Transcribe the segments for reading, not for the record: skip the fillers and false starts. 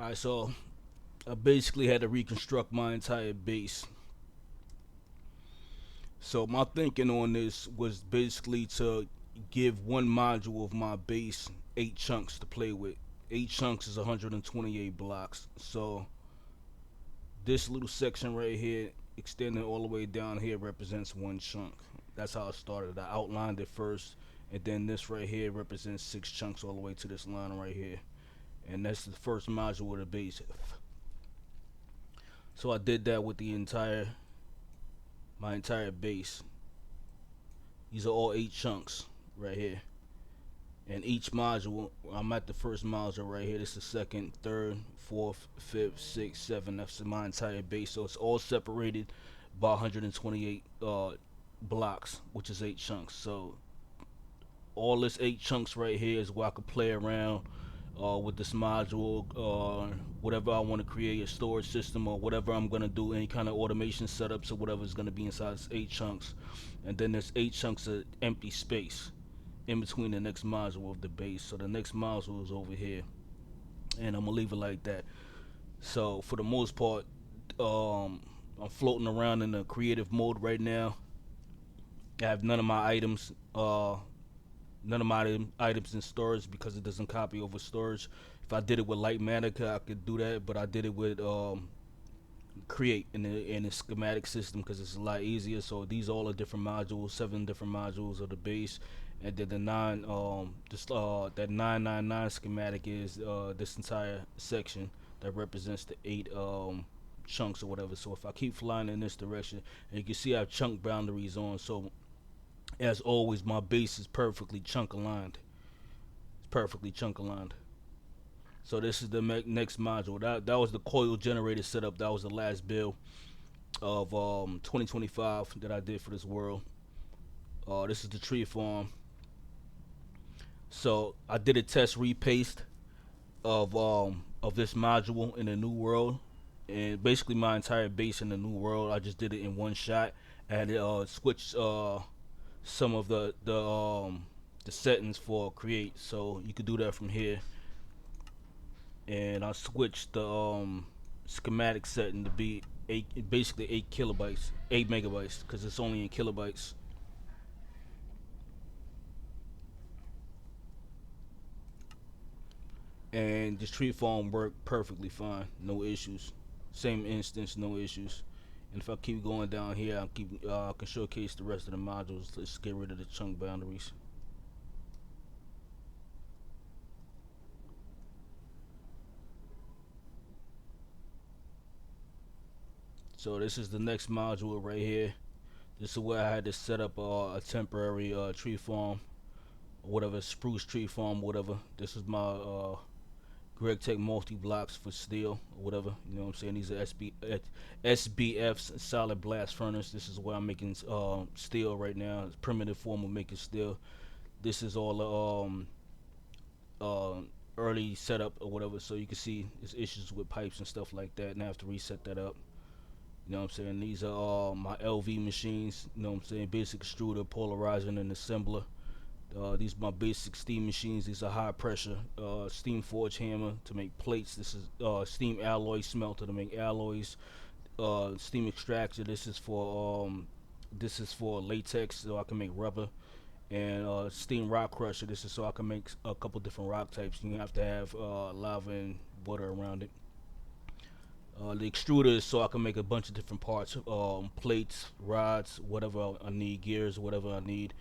Alright, so I basically had to reconstruct my entire base. So my thinking on this was basically to give one module of my base 8 chunks to play with. 8 chunks is 128 blocks. So this little section right here, extending all the way down here, represents 1 chunk. That's how I started. I outlined it first, and then this right here represents 6 chunks all the way to this line right here. And that's the first module of the base. So I did that with the entire my entire base. These are all 8 chunks right here. And each module, I'm at the first module right here. This is second, third, fourth, fifth, sixth, seventh. That's my entire base. So it's all separated by 128 blocks, which is 8 chunks. So all this 8 chunks right here is where I could play around with this module, whatever I want to create, a storage system or whatever I'm going to do, any kind of automation setups or whatever is going to be inside this 8 chunks. And then there's 8 chunks of empty space in between the next module of the base. So the next module is over here, and I'm gonna leave it like that. So for the most part, I'm floating around in a creative mode right now. I have none of my items in storage because it doesn't copy over storage. If I did it with Lightmatica, I could do that, but I did it with create in the schematic system because it's a lot easier. So these all are different modules, 7 different modules of the base, and then the that 999 schematic is this entire section that represents the 8 chunks or whatever. So if I keep flying in this direction, and you can see I have chunk boundaries on. So as always, my base is perfectly chunk aligned. It's perfectly chunk aligned. So this is the next module. That was the coil generator setup. That was the last build of 2025 that I did for this world. This is the tree farm. So I did a test repaste of this module in the new world, and basically my entire base in the new world. I just did it in one shot. I had to switch some of the settings for create, so you could do that from here. And I switched the schematic setting to be basically 8 kilobytes, 8 megabytes, because it's only in kilobytes. And this tree farm worked perfectly fine, no issues. Same instance, no issues. And if I keep going down here, I can showcase the rest of the modules. Let's get rid of the chunk boundaries. So this is the next module right here. This is where I had to set up a temporary tree farm, or whatever, spruce tree farm, whatever. This is my Greg Tech multi blocks for steel or whatever. You know what I'm saying? These are SBFs, solid blast furnace. This is where I'm making steel right now. It's primitive form of making steel. This is all early setup or whatever. So you can see there's issues with pipes and stuff like that, and I have to reset that up. You know what I'm saying? These are my LV machines. You know what I'm saying? Basic extruder, polarizer, and assembler. These are my basic steam machines. These are high pressure steam forge hammer to make plates. This is steam alloy smelter to make alloys. Steam extractor. This is for latex, so I can make rubber. And steam rock crusher. This is so I can make a couple different rock types. You have to have lava and water around it. The extruder is so I can make a bunch of different parts, plates, rods, whatever I need, gears, whatever I need.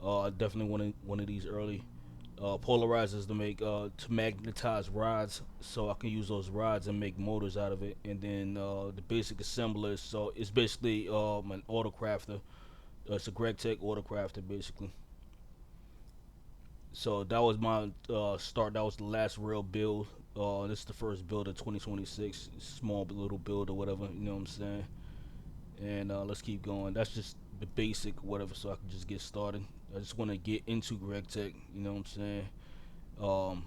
I definitely wanted one of these early. Polarizers to make to magnetize rods, so I can use those rods and make motors out of it. And then the basic assembler, so it's basically an autocrafter. It's a Greg Tech autocrafter basically. So that was my start. That was the last real build. This is the first build of 2026. Small little build or whatever. You know what I'm saying? And let's keep going. That's just the basic whatever, so I can just get started. I just want to get into Greg Tech. You know what I'm saying?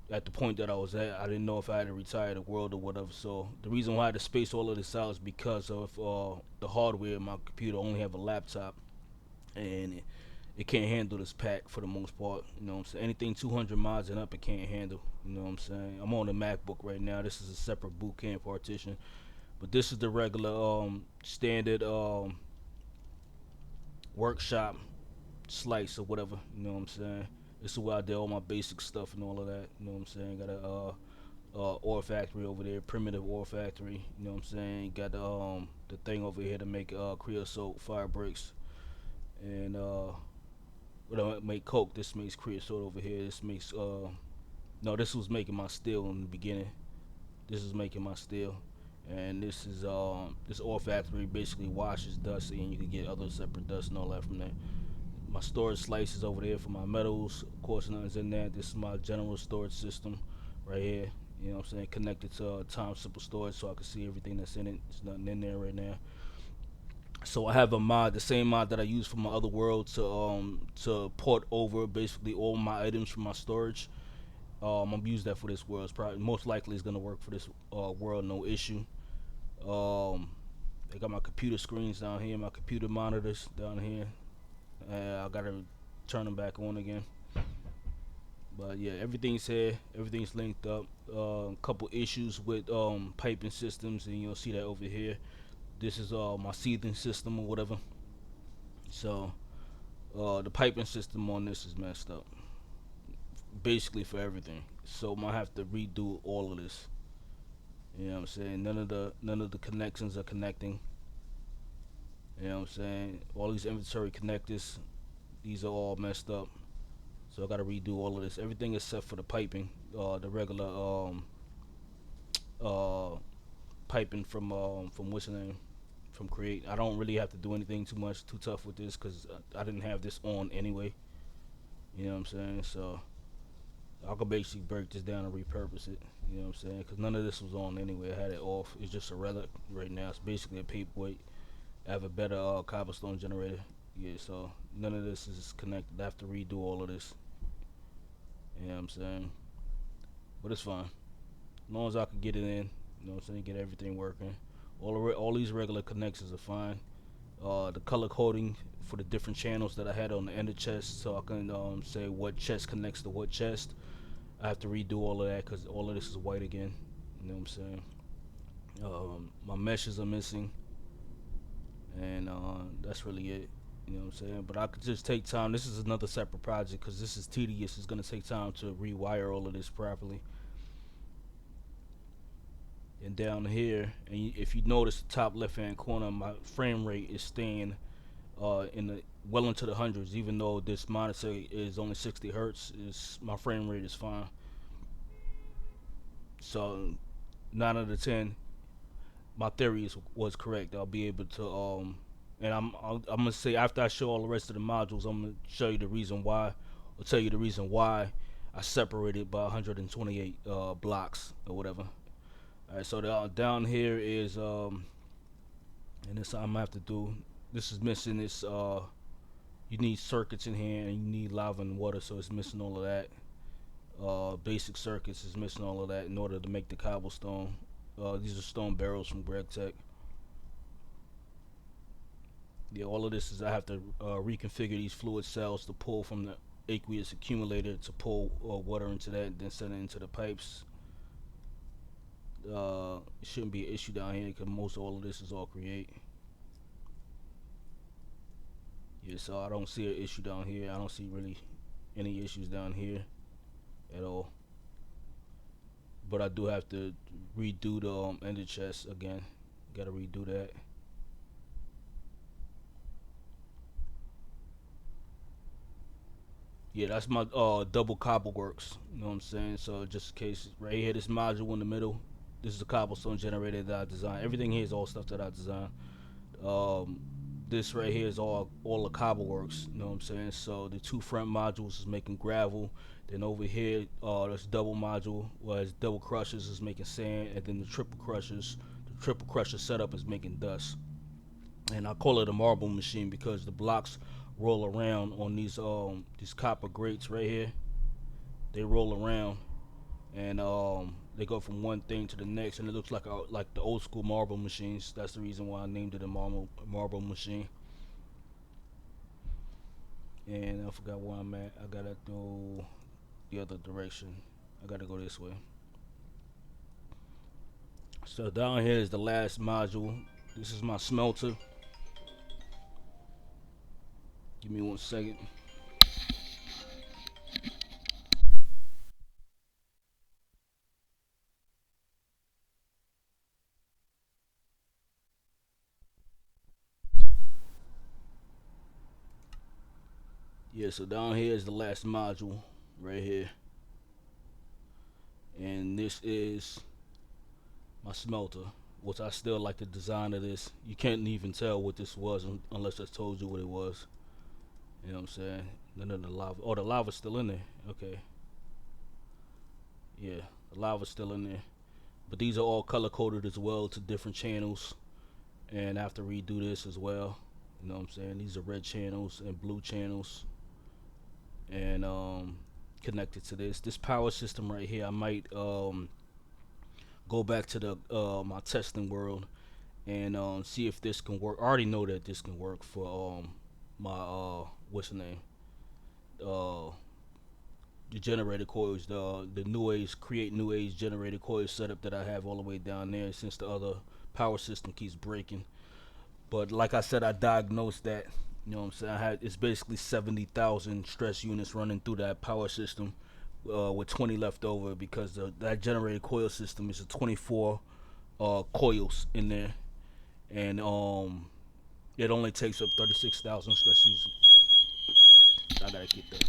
At the point that I was at, I didn't know if I had to retire the world or whatever. So the reason why I had to space all of this out is because of the hardware. My computer only have a laptop, and it can't handle this pack for the most part. You know what I'm saying? Anything 200 mods and up, it can't handle. You know what I'm saying? I'm on the MacBook right now. This is a separate boot camp partition, but this is the regular standard workshop slice or whatever. You know what I'm saying? This is where I did all my basic stuff and all of that. You know what I'm saying? Got a ore factory over there, primitive ore factory. You know what I'm saying? Got the thing over here to make creosote fire bricks and what I make coke. This makes creosote over here. This makes no, this was making my steel in the beginning. This is making my steel, and this is this ore factory basically washes dust, and you can get other separate dust and all that from there. My storage slices over there for my metals. Of course, nothing's in there. This is my general storage system right here. You know what I'm saying? Connected to time simple storage so I can see everything that's in it. There's nothing in there right now. So I have a mod, the same mod that I use for my other world to port over basically all my items from my storage. I'm gonna use that for this world. It's probably most likely it's gonna work for this world, no issue. Um, I got my computer screens down here, my computer monitors down here. I gotta turn them back on again. But yeah, everything's here. Everything's linked up. A couple issues with piping systems, and you'll see that over here. This is my seething system or whatever. So the piping system on this is messed up, basically for everything. So I'm gonna have to redo all of this. You know what I'm saying? None of the connections are connecting. You know what I'm saying? All these inventory connectors, these are all messed up. So I gotta redo all of this. Everything except for the piping, the regular uh piping from what's the name, from Create. I don't really have to do anything too tough with this because I didn't have this on anyway. You know what I'm saying? So I could basically break this down and repurpose it. You know what I'm saying? Because none of this was on anyway. I had it off. It's just a relic right now. It's basically a paperweight. I have a better cobblestone generator. Yeah, so none of this is connected. I have to redo all of this. You know what I'm saying? But it's fine. As long as I can get it in, you know what I'm saying, get everything working. All these regular connections are fine. The color coding for the different channels that I had on the end of chest, so I can say what chest connects to what chest. I have to redo all of that because all of this is white again. You know what I'm saying? My meshes are missing, and that's really it. You know what I'm saying? But I could just take time. This is another separate project because this is tedious. It's gonna take time to rewire all of this properly. And down here, and if you notice the top left hand corner, my frame rate is staying in the well into the hundreds, even though this monitor is only 60 hertz. Is my frame rate is fine. So 9 out of 10, my theory was correct. I'll be able to and I'm gonna say after I show all the rest of the modules, I'm gonna show you the reason why. I'll tell you the reason why I separated by 128 blocks or whatever. Alright, so down here is and this I'm gonna have to do. This is missing this you need circuits in here and you need lava and water, so it's missing all of that. Basic circuits is missing all of that in order to make the cobblestone. These are stone barrels from Greg Tech. Yeah, all of this is I have to reconfigure these fluid cells to pull from the aqueous accumulator to pull water into that and then send it into the pipes. It shouldn't be an issue down here because most all of this is all Create. Yeah, so I don't see an issue down here. I don't see really any issues down here at all. But I do have to redo the ender chest again. Gotta redo that. Yeah, that's my double cobble works. You know what I'm saying? So just in case, right here, this module in the middle, this is the cobblestone generator that I designed. Everything here is all stuff that I designed. Um, this right here is all the cobble works. You know what I'm saying? So the two front modules is making gravel. Then over here, this double module was double crushers is making sand, and then the triple crusher setup is making dust. And I call it a marble machine because the blocks roll around on these copper grates right here. They roll around and they go from one thing to the next, and it looks like the old school marble machines. That's the reason why I named it a marble machine. And I forgot where I'm at. I gotta go the other direction. I gotta go this way. So down here is the last module. This is my smelter. Give me 1 second. Yeah, so down here is the last module right here. And this is my smelter, which I still like the design of this. You can't even tell what this was unless I told you what it was. You know what I'm saying? None of the lava. Oh, the lava's still in there. Okay. Yeah, the lava's still in there. But these are all color coded as well to different channels. And I have to redo this as well. You know what I'm saying? These are red channels and blue channels. And connected to this power system right here, I might go back to the my testing world and see if this can work. I already know that this can work for my what's the name, uh the generator coils, the new age create new age generator coil setup that I have all the way down there, since the other power system keeps breaking. But like I said, I diagnosed that. You know what I'm saying? I had it's basically 70,000 stress units running through that power system, with 20 left over because that generator coil system is a 24 coils in there, and it only takes up 36,000 stress units. I gotta get that.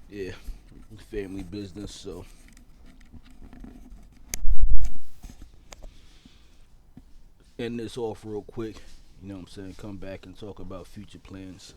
yeah, family business. So end this off real quick. You know what I'm saying? Come back and talk about future plans.